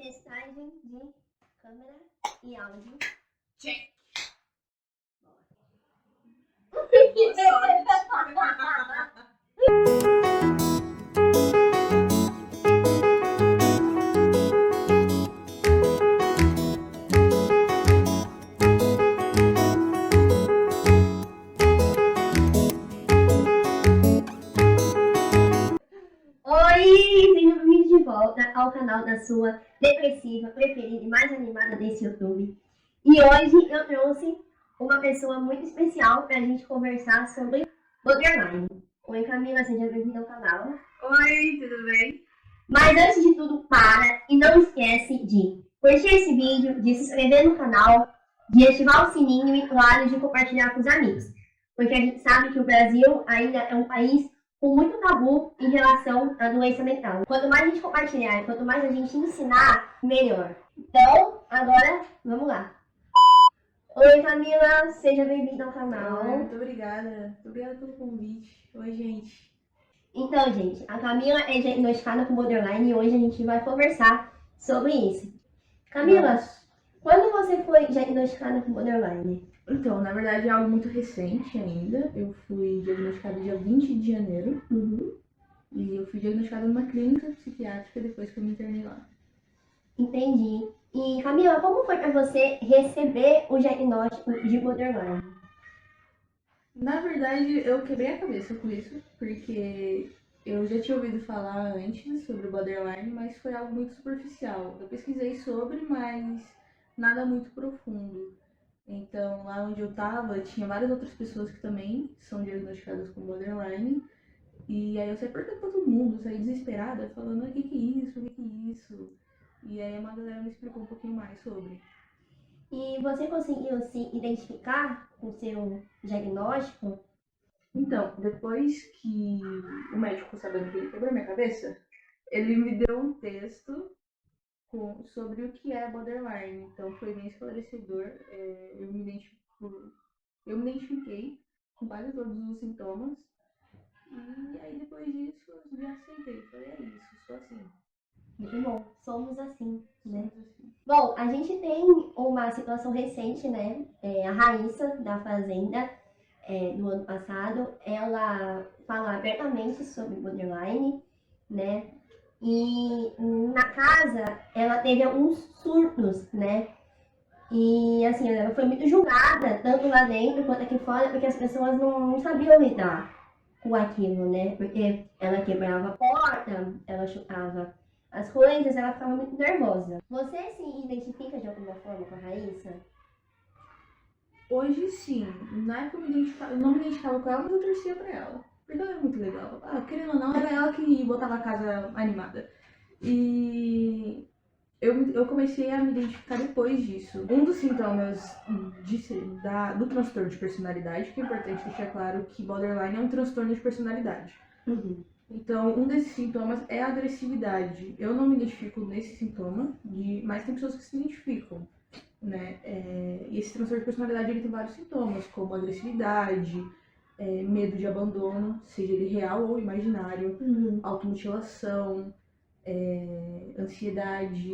Testagem de câmera e áudio. Check. Oi, sejam bem-vindos de volta ao canal da sua depressiva preferida e mais animada desse YouTube. E hoje eu trouxe uma pessoa muito especial pra gente conversar sobre borderline. Oi Camila, seja bem-vinda ao canal. Oi, tudo bem? Mas antes de tudo, para e não esquece de curtir esse vídeo, de se inscrever no canal, de ativar o sininho e, claro, de compartilhar com os amigos. Porque a gente sabe que o Brasil ainda é um país com muito tabu em relação à doença mental. Quanto mais a gente compartilhar, quanto mais a gente ensinar, melhor. Então, agora, vamos lá. Oi Camila, seja bem-vinda ao canal. Muito obrigada. Obrigada pelo convite. Oi, gente. Então, gente, a Camila é diagnosticada com borderline e hoje a gente vai conversar sobre isso. Camila, quando você foi diagnosticada com borderline? Então, na verdade é algo muito recente ainda. Eu fui diagnosticada dia 20 de janeiro. E eu fui diagnosticada numa clínica psiquiátrica depois que eu me internei lá. Entendi. E Camila, como foi para você receber o diagnóstico de borderline? Na verdade, eu quebrei a cabeça com isso, porque eu já tinha ouvido falar antes sobre o borderline, mas foi algo muito superficial. Eu pesquisei sobre, mas nada muito profundo. Então, lá onde eu tava, tinha várias outras pessoas que também são diagnosticadas com borderline. E aí eu saí perguntando pra todo mundo, saí desesperada, falando, o que que é isso, o que que é isso? E aí uma galera me explicou um pouquinho mais sobre. E você conseguiu se identificar com o seu diagnóstico? Então, depois que o médico ficou sabendo que ele quebrou minha cabeça, ele me deu um texto sobre o que é borderline. Então foi bem esclarecedor. Eu me identifiquei com quase todos os sintomas. E aí depois disso eu já aceitei. Falei, é isso, sou assim. Muito bom, somos assim, né? Somos assim. Bom, a gente tem uma situação recente, né? A Raíssa, da Fazenda, do ano passado, ela fala abertamente sobre borderline, né? E na casa, ela teve alguns surtos, né? E assim, ela foi muito julgada, tanto lá dentro quanto aqui fora, porque as pessoas não sabiam lidar com aquilo, né? Porque ela quebrava a porta, ela chutava as coisas, ela ficava muito nervosa. Você se identifica de alguma forma com a Raíssa? Hoje sim, na época eu não me identificava com ela, mas eu torcia pra ela. Porque ela era muito legal. Querendo ou não, era ela que botava a casa animada. E eu comecei a me identificar depois disso. Um dos sintomas do transtorno de personalidade, que é importante deixar claro que borderline é um transtorno de personalidade. Então, um desses sintomas é a agressividade. Eu não me identifico nesse sintoma, mas tem pessoas que se identificam, né? E esse transtorno de personalidade ele tem vários sintomas, como agressividade, medo de abandono, seja ele real ou imaginário, automutilação, ansiedade.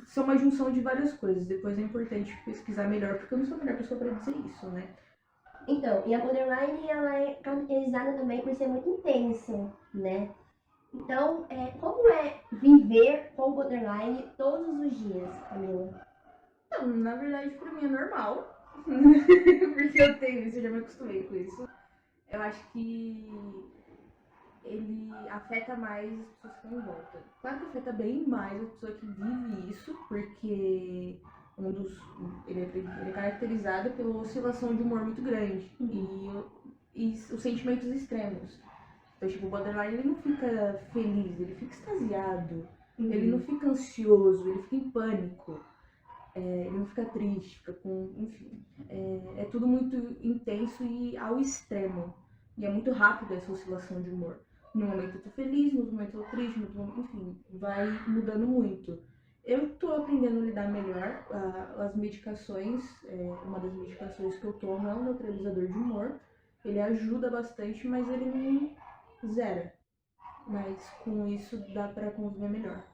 São uma junção de várias coisas. Depois é importante pesquisar melhor, porque eu não sou a melhor pessoa para dizer isso, né? Então, e a borderline, ela é caracterizada também por ser muito intensa, né? Então, como é viver com borderline todos os dias, Camila? Não, na verdade, pra mim é normal. Porque eu tenho isso, eu já me acostumei com isso. Eu acho que ele afeta mais as pessoas que estão em volta. Claro que afeta bem mais a pessoa que vive isso, porque ele é caracterizado pela oscilação de humor muito grande e os sentimentos extremos. Então, tipo, o borderline ele não fica feliz, ele fica extasiado, ele não fica ansioso, ele fica em pânico. Ele não fica triste, fica com. Enfim. É tudo muito intenso e ao extremo. E é muito rápido essa oscilação de humor. No momento eu tô feliz, no momento eu tô triste, enfim, vai mudando muito. Eu tô aprendendo a lidar melhor. As medicações, uma das medicações que eu tomo é um neutralizador de humor. Ele ajuda bastante, mas ele não zera. Mas com isso dá pra conviver melhor.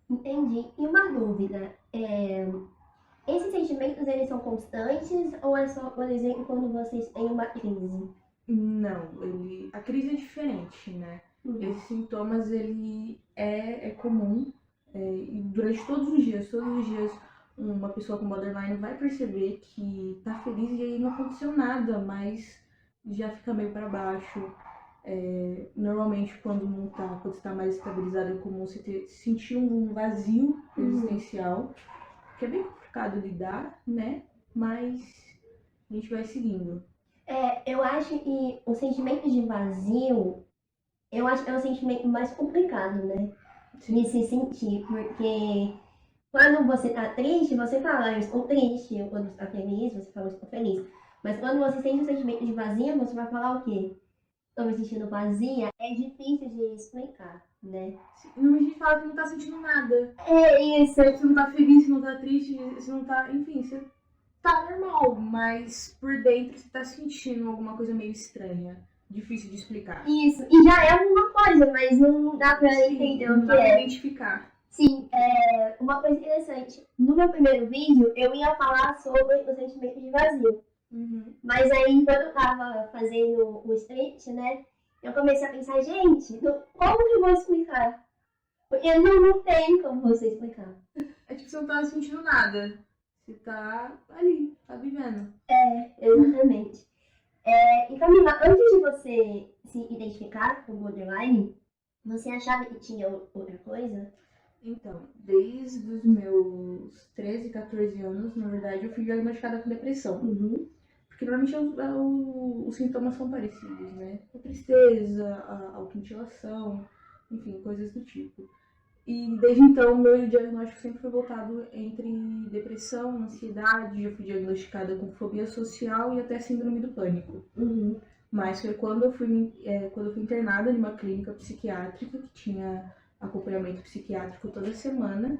Entendi. E uma dúvida, esses sentimentos eles são constantes ou é só, por exemplo, quando vocês têm uma crise? Não, a crise é diferente, né? Uhum. Esses sintomas, ele é comum, e durante todos os dias, uma pessoa com borderline vai perceber que tá feliz e aí não aconteceu nada, mas já fica meio para baixo. Normalmente, quando você tá mais estabilizado, é comum você sentir um vazio existencial, que é bem complicado lidar, né? Mas a gente vai seguindo. Eu acho que o sentimento de vazio, eu acho que é o sentimento mais complicado, né? De se sentir, porque quando você tá triste, você fala, eu estou triste. Quando está feliz, você fala, eu estou feliz. Mas quando você sente o sentimento de vazio, você vai falar o quê? Estou me sentindo vazia. É difícil de explicar, né? Não, a gente fala que não tá sentindo nada. É isso. Você não tá feliz, você não tá triste, você não tá. Enfim, você tá normal, mas por dentro você tá sentindo alguma coisa meio estranha. Difícil de explicar. Isso. E já é alguma coisa, mas não dá pra entender o Não que dá pra é. identificar. Sim, uma coisa interessante. No meu primeiro vídeo, eu ia falar sobre o sentimento de vazio. Mas aí, quando eu tava fazendo o script, né, eu comecei a pensar, gente, como que eu vou explicar? Porque não tem como você explicar. É tipo, você não tá sentindo nada. Você tá ali, tá vivendo. Exatamente. E Camila, antes de você se identificar com o borderline, você achava que tinha outra coisa? Então, desde os meus 13, 14 anos, na verdade, eu fui diagnosticada com depressão. Uhum. Porque normalmente os sintomas são parecidos, né? A tristeza, a automutilação, enfim, coisas do tipo. E desde então, meu diagnóstico sempre foi voltado entre depressão, ansiedade. Eu fui diagnosticada com fobia social e até síndrome do pânico. Uhum. Mas foi quando eu fui internada em uma clínica psiquiátrica que tinha acompanhamento psiquiátrico toda semana.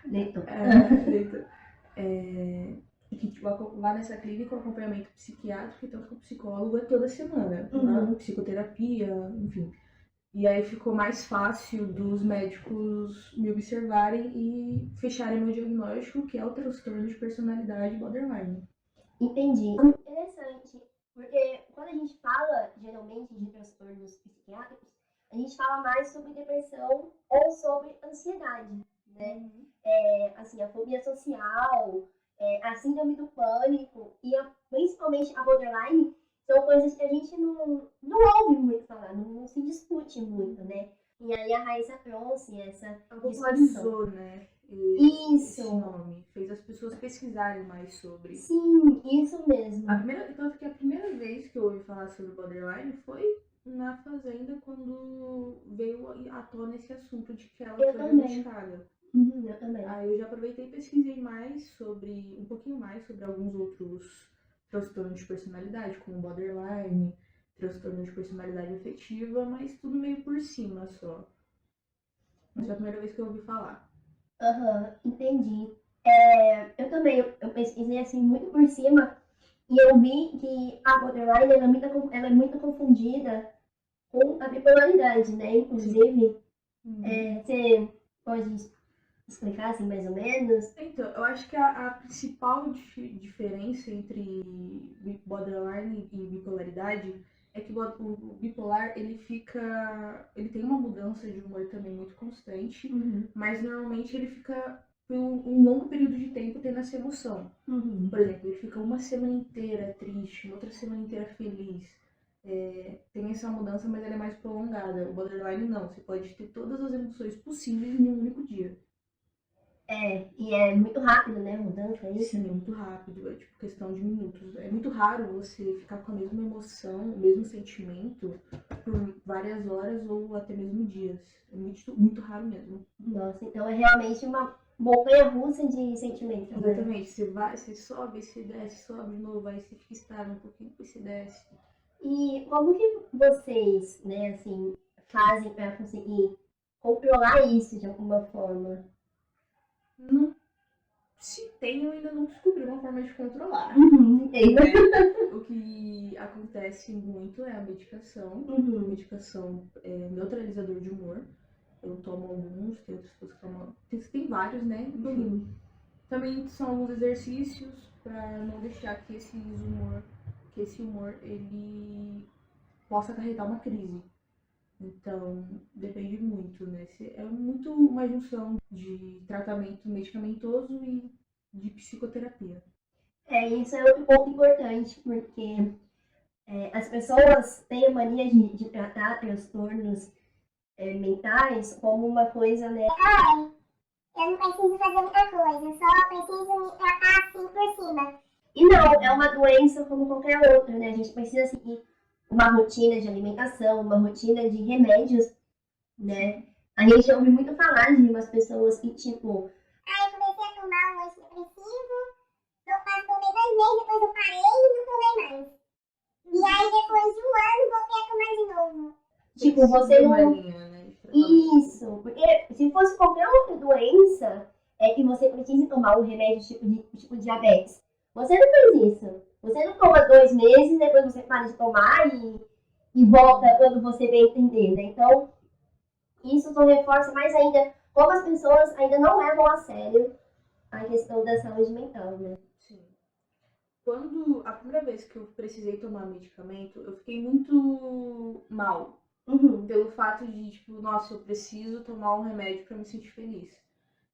Deitou. Que lá nessa clínica o acompanhamento psiquiátrico, então com o psicólogo é toda semana. Uhum. Psicoterapia, enfim. E aí ficou mais fácil dos médicos me observarem e fecharem meu diagnóstico, que é o transtorno de personalidade borderline. Entendi. Interessante, porque quando a gente fala, geralmente, de transtornos psiquiátricos, a gente fala mais sobre depressão ou sobre ansiedade, né? Assim, a fobia social, a síndrome do pânico e principalmente a borderline são coisas que a gente não ouve muito falar, não se discute muito, né? E aí a Raíssa trouxe essa discussão. Popularizou, né? Isso. Esse nome. Fez as pessoas pesquisarem mais sobre. Sim, isso mesmo. Tanto que a primeira vez que eu ouvi falar sobre borderline foi na Fazenda, quando veio à tona esse assunto de que ela foi diagnosticada. Eu também. Aí eu já aproveitei e pesquisei um pouquinho mais sobre alguns outros transtornos de personalidade, como borderline, transtorno de personalidade afetiva, mas tudo meio por cima só. Mas foi a primeira vez que eu ouvi falar. Entendi. Eu também, eu pesquisei assim muito por cima e eu vi que a borderline ela é muito confundida com a bipolaridade, né? Inclusive, você pode explicar assim mais ou menos? Então, eu acho que a principal diferença entre borderline e bipolaridade é que o bipolar ele tem uma mudança de humor também muito constante, mas normalmente ele fica por um longo período de tempo tendo essa emoção. Por exemplo, ele fica uma semana inteira triste, outra semana inteira feliz. Tem essa mudança, mas ela é mais prolongada. O borderline não, você pode ter todas as emoções possíveis em um único dia. E é muito rápido, né? A mudança, é isso? Sim, é muito rápido, é tipo questão de minutos. É muito raro você ficar com a mesma emoção, o mesmo sentimento por várias horas ou até mesmo dias. É muito, muito raro mesmo. Nossa, então é realmente uma montanha-russa de sentimentos. Exatamente, você sobe, você desce, sobe de novo, aí você fica estável um pouquinho, depois você desce. E como que vocês, né, assim, fazem para conseguir controlar isso de alguma forma? Não, se tem, eu ainda não descobri uma forma de controlar. O que acontece muito é a medicação. A medicação é neutralizador de humor. Eu tomo alguns, tem outras pessoas que tomam. Tem vários, né? Enfim. Uhum. Também são alguns exercícios para não deixar que esse humor ele possa acarretar uma crise. Então, depende muito, né? É muito uma junção de tratamento medicamentoso e de psicoterapia. Isso é outro ponto importante, porque as pessoas têm a mania de tratar transtornos mentais como uma coisa, né? Eu não preciso fazer muita coisa, eu só preciso me tratar assim por cima. E não, é uma doença como qualquer outra, né? A gente precisa seguir uma rotina de alimentação, uma rotina de remédios, né? A gente ouve muito falar de umas pessoas que, tipo, Aí eu comecei a tomar um antidepressivo, eu quase tomei 2 meses, depois eu parei e não tomei mais. E aí depois de um ano voltei a tomar de novo. tipo, você uma não. linha, né, de tratamento. Isso, porque se fosse qualquer outra doença, é que você precisa tomar um remédio tipo diabetes. Você não fez isso. Você não toma 2 meses, depois você para de tomar e volta quando você bem entender, né? Então, isso só reforça mais ainda como as pessoas ainda não levam a sério a questão da saúde mental, né? Sim. Quando a primeira vez que eu precisei tomar medicamento, eu fiquei muito mal. Uhum. Pelo fato de, tipo, nossa, eu preciso tomar um remédio para me sentir feliz.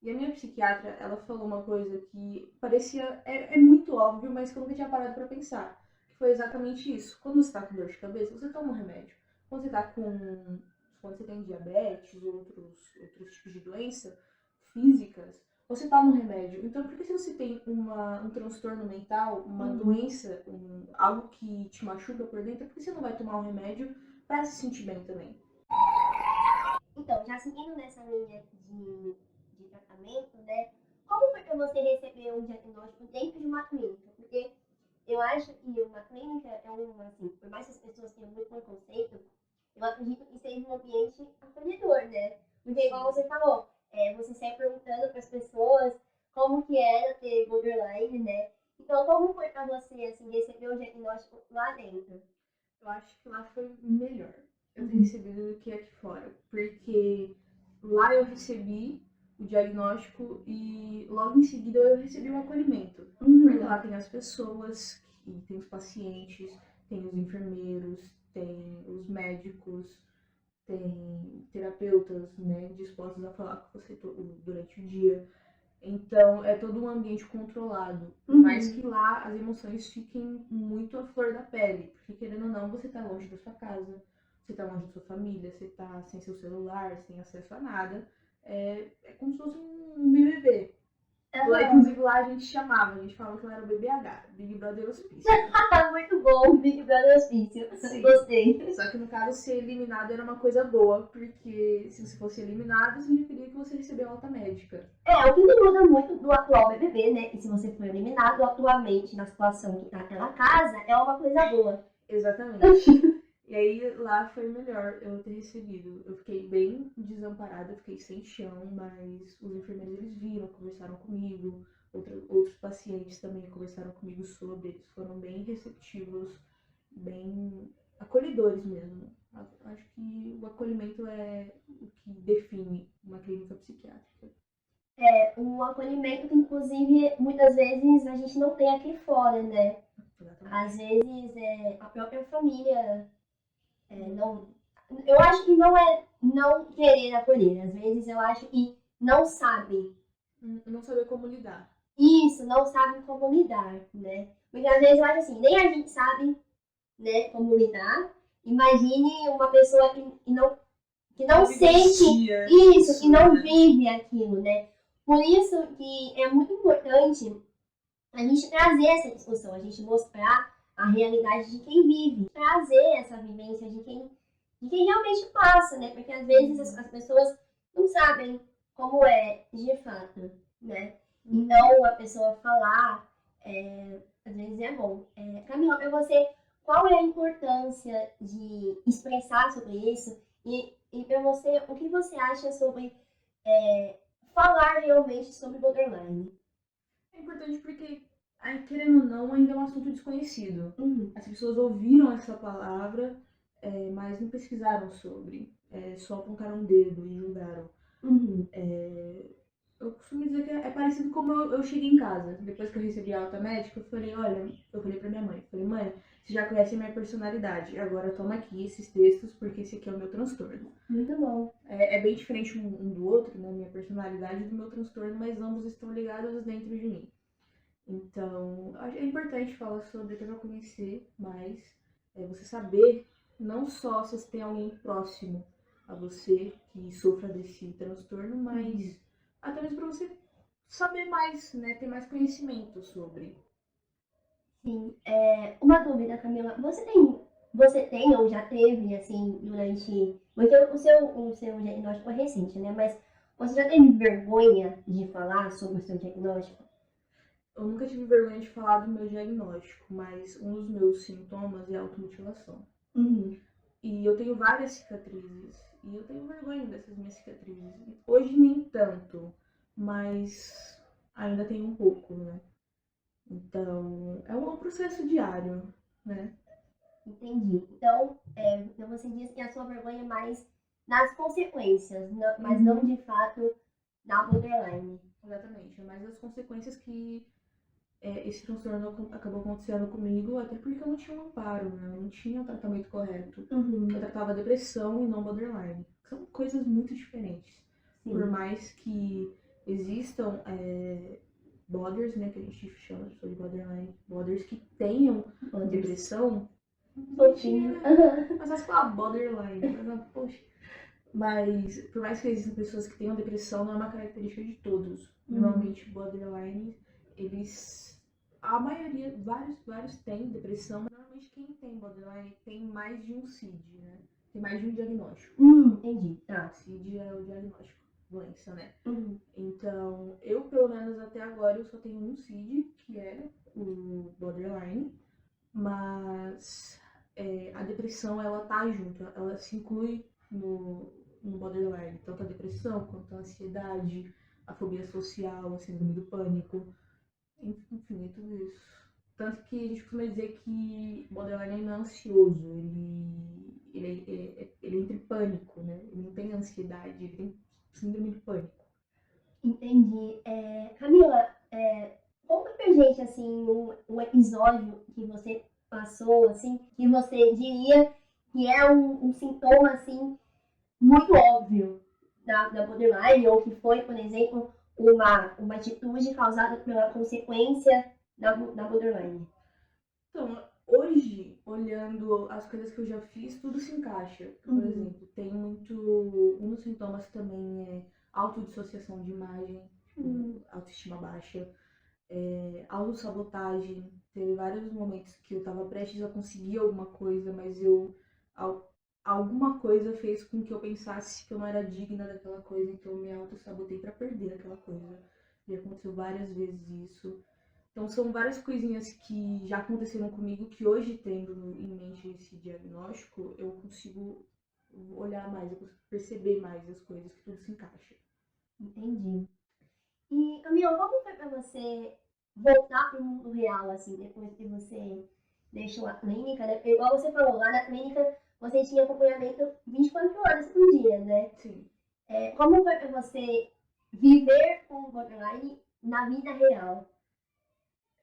E a minha psiquiatra, ela falou uma coisa que parecia, é muito óbvio, mas que eu nunca tinha parado para pensar. Que foi exatamente isso. Quando você tá com dor de cabeça, você toma um remédio. Quando você tem diabetes ou outros tipos de doença físicas, você toma um remédio. Então, por que se você tem um transtorno mental, uma doença, algo que te machuca por dentro, por que você não vai tomar um remédio para se sentir bem também? Então, já seguindo nessa linha de tratamento, né? Como foi que você recebeu um diagnóstico dentro de uma clínica? Porque eu acho que uma clínica é assim, por mais que as pessoas tenham muito preconceito, eu acredito que seja um ambiente acolhedor, né? Porque, igual você falou, você sai perguntando para as pessoas como que era ter borderline, né? Então, como foi para você, assim, receber o diagnóstico lá dentro? Eu acho que lá foi melhor eu ter recebido do que aqui fora. Porque lá eu recebi o diagnóstico e logo em seguida eu recebi o acolhimento. Porque lá tem as pessoas, tem os pacientes, tem os enfermeiros, tem os médicos, tem terapeutas, né, dispostos a falar com você durante o dia. Então é todo um ambiente controlado. Por mais que lá as emoções fiquem muito à flor da pele. Porque querendo ou não, você tá longe da sua casa, você tá longe da sua família, você tá sem seu celular, sem acesso a nada. É como se fosse um BBB. Inclusive lá a gente falava que ela era o BBH, Big Brother Hospício. Muito bom, Big Brother Hospício. Sim. Gostei. Só que no caso, ser eliminado era uma coisa boa, porque se você fosse eliminado, significaria que você recebeu alta médica. O que não muda muito do atual BBB, né? E se você for eliminado atualmente na situação que tá naquela casa, é uma coisa boa. Exatamente. E aí lá foi melhor eu ter recebido. Eu fiquei bem desamparada, eu fiquei sem chão, mas os enfermeiros eles viram, conversaram comigo, outros pacientes também conversaram comigo sobre, eles foram bem receptivos, bem acolhedores mesmo. Acho que o acolhimento é o que define uma clínica psiquiátrica. Um acolhimento que, inclusive, muitas vezes a gente não tem aqui fora, né? Às vezes a própria família não. Eu acho que não é não querer acolher, às vezes eu acho que não sabe. Não saber como lidar. Isso, não sabe como lidar, né? Porque às vezes eu acho assim, nem a gente sabe, né, como lidar. Imagine uma pessoa que não sente isso, que não vive aquilo, né? Por isso que é muito importante a gente trazer essa discussão, a gente mostrar a realidade de quem vive, trazer essa vivência de quem realmente passa, né? Porque às vezes as pessoas não sabem como é de fato, né? Então a pessoa falar, às vezes é bom. Camila, para você, qual é a importância de expressar sobre isso? E para você, o que você acha sobre falar realmente sobre borderline? É importante porque, querendo ou não, ainda é um assunto desconhecido. As pessoas ouviram essa palavra, mas não pesquisaram sobre. Só apontaram o dedo e julgaram. parecido como eu cheguei em casa. Depois que eu recebi a alta médica, eu falei, olha, eu falei pra minha mãe, falei, mãe, você já conhece a minha personalidade, agora toma aqui esses textos, porque esse aqui é o meu transtorno. Muito bom. É bem diferente um do outro, né, minha personalidade e do meu transtorno, mas ambos estão ligados dentro de mim. Então, é importante falar sobre, até pra conhecer mais, você saber, não só se você tem alguém próximo a você que sofra desse transtorno, mas até mesmo pra você saber mais, né, ter mais conhecimento sobre. Sim. Uma dúvida, Camila. Você tem ou já teve, assim, durante. Porque o seu diagnóstico é recente, né? Mas você já teve vergonha de falar sobre o seu diagnóstico? Eu nunca tive vergonha de falar do meu diagnóstico, mas um dos meus sintomas é a automutilação. Uhum. E eu tenho várias cicatrizes. E eu tenho vergonha dessas minhas cicatrizes. Hoje nem tanto, mas ainda tenho um pouco, né? Então, é um processo diário, né? Entendi. Então você diz que a sua vergonha é mais nas consequências, mas não de fato na borderline. Exatamente. É mais as consequências que esse transtorno acabou acontecendo comigo, até porque eu não tinha um amparo, né? Eu não tinha um tratamento correto. Uhum. Eu tratava depressão e não borderline. São coisas muito diferentes. Por Sim. mais que existam bothers, né, que a gente chama de borderline, bothers que tenham depressão, Fofinho. mas vai falar borderline, mas, poxa. Mas por mais que existam pessoas que tenham depressão, não é uma característica de todos. Normalmente borderline, a maioria, vários têm depressão, mas normalmente quem tem borderline tem mais de um CID, né? Tem mais de um diagnóstico. Entendi. Tá. CID é o diagnóstico, doença, né? Uhum. Então, eu pelo menos até agora eu só tenho um CID, que é o borderline, mas a depressão ela tá junto, ela se inclui no borderline, tanto a depressão quanto a ansiedade, a fobia social, a síndrome do pânico, enfim, é tudo isso. Tanto que a gente costuma dizer que borderline não é ansioso, ele entra em pânico, né? Ele não tem ansiedade, ele tem síndrome do pânico. Entendi. Camila, conta pra gente, assim, um episódio que você passou, assim, que você diria que é um sintoma, assim, muito óbvio da borderline, ou que foi, por exemplo, uma atitude causada pela consequência da borderline. Então, hoje, olhando as coisas que eu já fiz, tudo se encaixa. Por exemplo, tem muito. Um dos sintomas também é autodissociação de imagem, autoestima baixa, autossabotagem. Teve vários momentos que eu tava prestes a conseguir alguma coisa, mas alguma coisa fez com que eu pensasse que eu não era digna daquela coisa, então eu me autossabotei pra perder aquela coisa. Já aconteceu várias vezes isso. Então são várias coisinhas que já aconteceram comigo que hoje, tendo em mente esse diagnóstico, eu consigo olhar mais, eu consigo perceber mais as coisas, que tudo se encaixa. Entendi. E, Camila, como foi pra você voltar pro mundo real, assim, depois que você deixou a clínica, né? Igual você falou, lá na clínica você tinha acompanhamento 24 horas por dia, né? Sim. Como foi pra você viver com o borderline na vida real?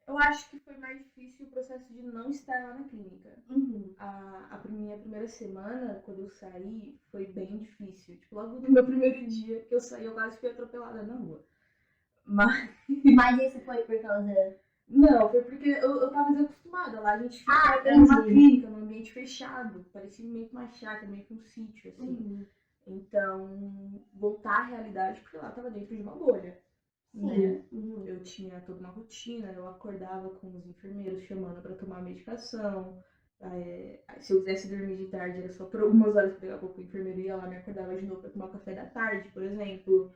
Eu acho que foi mais difícil o processo de não estar lá na clínica. Uhum. A minha primeira semana, quando eu saí, foi bem difícil. Tipo, logo no meu primeiro dia que eu saí, eu quase fui atropelada na rua. Mas isso foi por causa... não, foi porque eu tava desacostumada. Lá a gente fica, era entendi. uma clínica, num ambiente fechado. Parecia meio que uma chácara, meio que um sítio, assim. Uhum. Então, voltar à realidade, porque lá tava dentro de uma bolha. Sim. Né? Uhum. Eu tinha toda uma rotina, eu acordava com os enfermeiros chamando para tomar medicação. Se eu quisesse dormir de tarde, era só por algumas horas, porque daqui a pouco o enfermeiro ia lá, me acordava de novo para tomar café da tarde, por exemplo.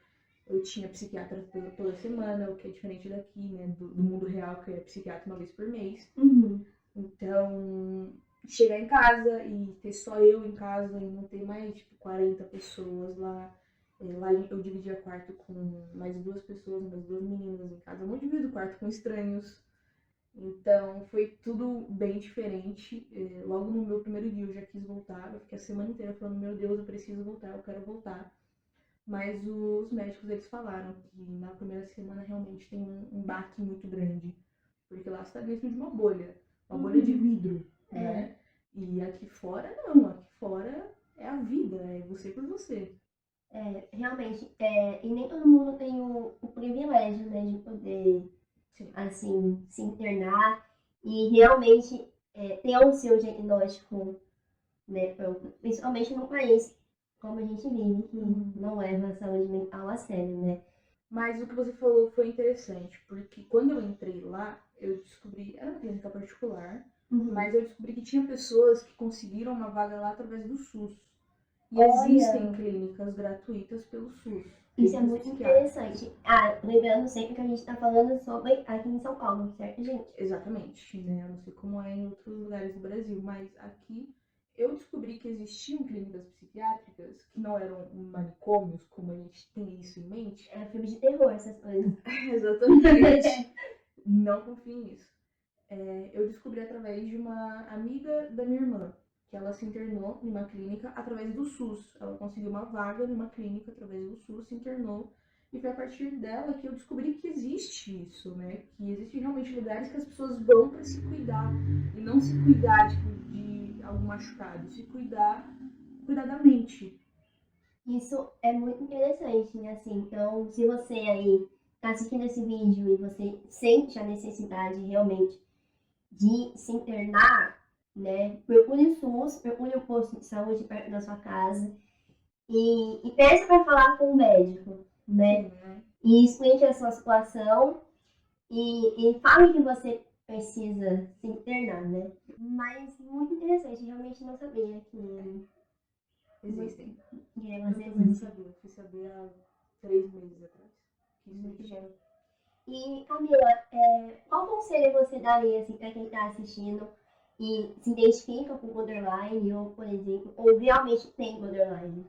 Eu tinha psiquiatra toda semana, o que é diferente daqui, né? Do mundo real, que é psiquiatra uma vez por mês. Uhum. Então, chegar em casa e ter só eu em casa e não ter mais, tipo, 40 pessoas lá. Lá eu dividia quarto com mais 2 pessoas, mais 2 meninas em casa. Eu não divido quarto com estranhos. Então, foi tudo bem diferente. Logo no meu primeiro dia eu já quis voltar. Eu fiquei a semana inteira falando, meu Deus, eu preciso voltar, eu quero voltar. Mas os médicos, eles falaram que na primeira semana realmente tem um baque muito grande. Porque lá você tá dentro de uma bolha de vidro, né? E aqui fora, não. Aqui fora é a vida, é você por você. Realmente, e nem todo mundo tem o privilégio, né, de poder, Sim. assim, se internar e realmente ter o seu diagnóstico, né, pronto. Principalmente num país como a gente vive, que não leva a saúde mental a sério, né? Mas o que você falou foi interessante, porque quando eu entrei lá, eu descobri, era uma clínica particular, mas eu descobri que tinha pessoas que conseguiram uma vaga lá através do SUS. E existem clínicas gratuitas pelo SUS. Isso é muito interessante. Lembrando sempre que a gente está falando sobre aqui em São Paulo, certo, gente? Exatamente, né? Eu não sei como é em outros lugares do Brasil, mas aqui eu descobri que existiam clínicas psiquiátricas que não eram manicômios, como a gente tem isso em mente. É filme de terror, essas coisas. Exatamente. Não confie nisso. Eu descobri através de uma amiga da minha irmã, que ela se internou em uma clínica através do SUS. Ela conseguiu uma vaga numa clínica através do SUS, se internou. E foi a partir dela que eu descobri que existe isso, né? Que existem realmente lugares que as pessoas vão para se cuidar. E não se cuidar de algum machucado, se cuidar da mente. Isso é muito interessante, né? Assim, então, se você aí está assistindo esse vídeo e você sente a necessidade realmente de se internar, né? Procure o SUS, procure o posto de saúde perto da sua casa e peça para falar com o médico, né? E explique a sua situação e fale que você precisa se internar, né? Mas muito interessante, realmente não sabia que existem. Eu também não sabia, fui saber há 3 meses atrás. Muito bom. E, Camila, qual conselho você daria assim, para quem está assistindo e se identifica com borderline, ou, por exemplo, ou realmente tem borderline?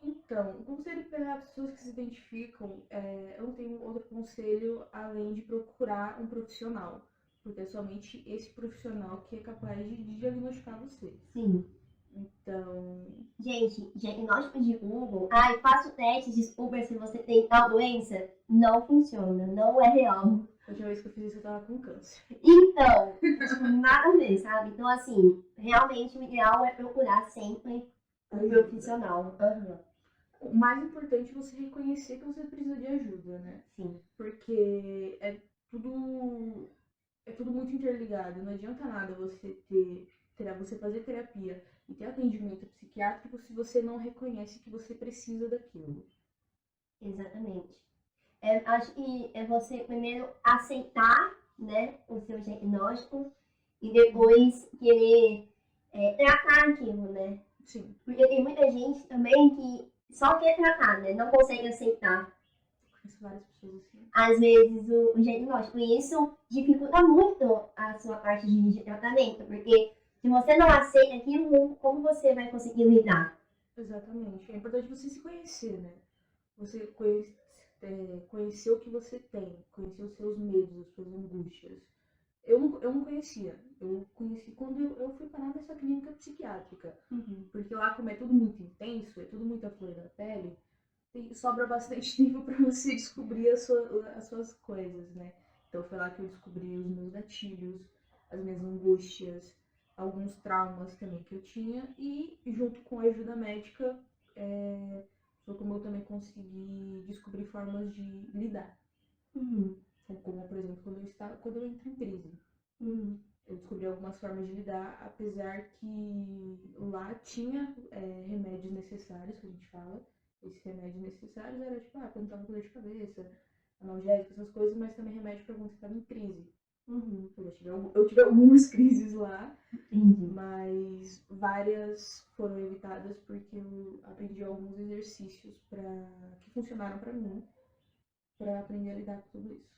Então, o conselho para pessoas que se identificam, eu não tenho outro conselho além de procurar um profissional. Porque é somente esse profissional que é capaz de diagnosticar você. Sim. Então. Gente, diagnóstico de Google, faça o teste, descubra se você tem tal doença, não funciona, não é real. A última vez que eu fiz isso, eu tava com câncer. Então, tipo, nada a ver, sabe? Então, assim, realmente o ideal é procurar sempre um profissional. O mais importante é você reconhecer que você precisa de ajuda, né? Sim. Porque é tudo muito interligado. Não adianta nada você fazer terapia e ter atendimento psiquiátrico se você não reconhece que você precisa daquilo. Exatamente. Acho que é você primeiro aceitar, né, o seu diagnóstico e depois querer tratar aquilo, né? Sim. Porque tem muita gente também que só quer tratar, né? Não consegue aceitar. Conheço várias pessoas assim. Às vezes o diagnóstico. E isso dificulta muito a sua parte de tratamento, porque se você não aceita aquilo, como você vai conseguir lidar? Exatamente. É importante você se conhecer, né? Você conhecer o que você tem, conhecer os seus medos, as suas angústias. Eu não conhecia. Eu conheci quando eu fui parar nessa clínica psiquiátrica. Porque lá, como é tudo muito intenso, é tudo muito à flor da pele, sobra bastante tempo para você descobrir as suas coisas, né? Então foi lá que eu descobri os meus gatilhos, as minhas angústias, alguns traumas também que eu tinha. E junto com a ajuda médica, foi como eu também consegui descobrir formas de lidar. Como, por exemplo, quando eu entro em crise. Eu descobri algumas formas de lidar, apesar que lá tinha remédios necessários, que a gente fala. Esses remédios necessários era tipo, quando tava com dor de cabeça, analgésico, essas coisas, mas também remédio para quando você tava em crise. Eu tive algumas crises lá, mas várias foram evitadas porque eu aprendi alguns exercícios que funcionaram para mim, para aprender a lidar com tudo isso.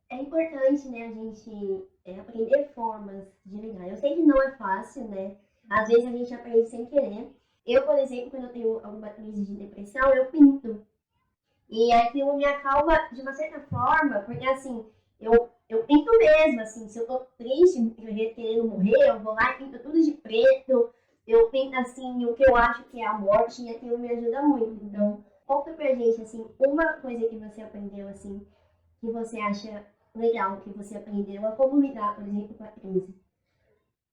É importante, né, a gente aprender formas de lidar. Eu sei que não é fácil, né? Às vezes a gente aprende sem querer. Eu, por exemplo, quando eu tenho alguma crise de depressão, eu pinto. E aquilo me acalma de uma certa forma, porque assim, eu pinto mesmo, assim, se eu tô triste, querendo morrer, eu vou lá e pinto tudo de preto, eu penso assim, o que eu acho que é a morte e aquilo me ajuda muito. Então, conta pra gente, assim, uma coisa que você aprendeu, assim, que você acha legal, que você aprendeu a como lidar, por exemplo, com a crise.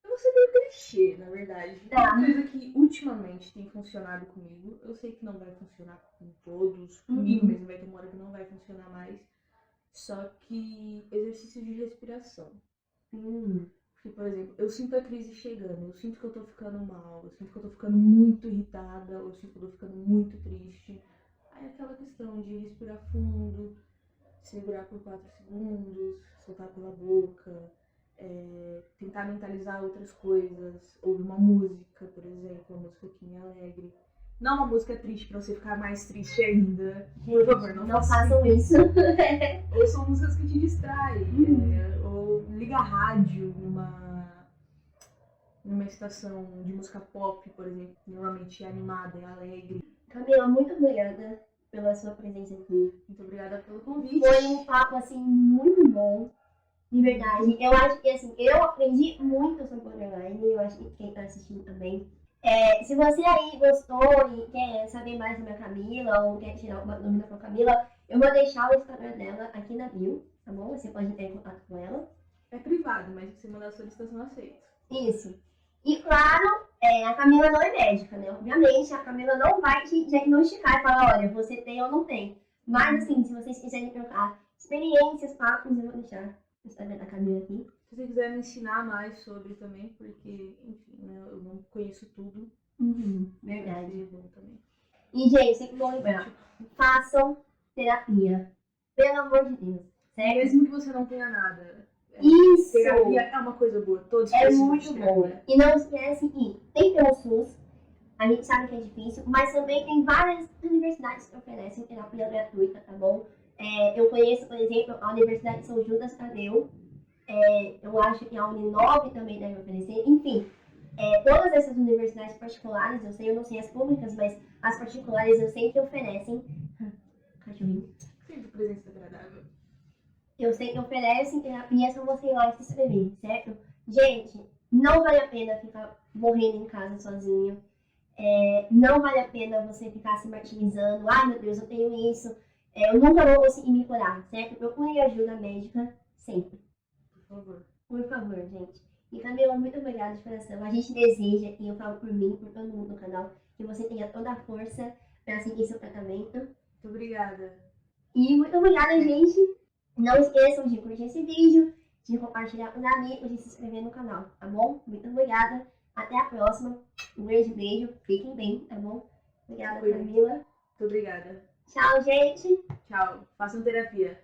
Eu vou ser meio clichê, na verdade. Tá. Uma coisa que ultimamente tem funcionado comigo, eu sei que não vai funcionar com todos, comigo mesmo vai ter uma hora que não vai funcionar mais, só que exercício de respiração. Porque, por exemplo, eu sinto a crise chegando, eu sinto que eu tô ficando mal, eu sinto que eu tô ficando muito irritada, eu sinto que eu tô ficando muito triste. Aí aquela questão de respirar fundo, segurar por 4 segundos, soltar pela boca, tentar mentalizar outras coisas, ouvir uma música, por exemplo, uma música que me alegre. Não uma música triste pra você ficar mais triste ainda. Por favor, não façam isso. Ou são músicas que te distraem. Ou liga a rádio numa estação de música pop, por exemplo, que normalmente é animada e alegre. Camila, muito obrigada pela sua presença aqui. Muito obrigada pelo convite. Foi um papo, assim, muito bom. De verdade. Eu acho que, assim, eu aprendi muito sobre borderline. Eu acho que quem tá assistindo também. Se você aí gostou e quer saber mais da minha Camila ou quer tirar uma dúvida com a Camila, eu vou deixar o Instagram dela aqui na bio, tá bom? Você pode entrar em contato com ela. É privado, mas se você mandar a solicitação, eu aceito. Isso. E claro, a Camila não é médica, né? Obviamente, a Camila não vai te diagnosticar e falar, olha, você tem ou não tem. Mas, assim, se vocês quiserem trocar experiências, papos, eu vou deixar o Instagram da Camila aqui. Se você quiser me ensinar mais sobre também, porque, enfim, né, eu não conheço tudo. Verdade. É bom também. E, gente, sempre bom lembrar, façam terapia. Pelo amor de Deus. Certo? Mesmo que você não tenha nada. Isso! Terapia é uma coisa boa. Todos É precisam muito de bom. terapia. E não esquece que tem pelo SUS, a gente sabe que é difícil, mas também tem várias universidades que oferecem terapia gratuita, tá bom? Eu conheço, por exemplo, a Universidade de São Judas Tadeu, eu acho que a Uninove também deve oferecer, enfim. Todas essas universidades particulares, eu não sei as públicas, mas as particulares eu sei que oferecem. Cachorrinho. Sempre presença agradável. Eu sei que oferecem terapia, é só você ir lá e se inscrever, certo? Gente, não vale a pena ficar morrendo em casa sozinho. Não vale a pena você ficar se martirizando. Ai, meu Deus, eu tenho isso. Eu nunca vou conseguir me curar, certo? Procure ajuda médica sempre. Por favor. Por favor, gente. E Camila, muito obrigada de coração. A gente deseja, e eu falo por mim, por todo mundo no canal, que você tenha toda a força para seguir seu tratamento. Muito obrigada. E muito obrigada, gente. Não esqueçam de curtir esse vídeo, de compartilhar com os amigos, de se inscrever no canal, tá bom? Muito obrigada. Até a próxima. Um grande beijo. Fiquem bem, tá bom? Obrigada, Camila. Muito obrigada. Tchau, gente. Tchau. Façam terapia.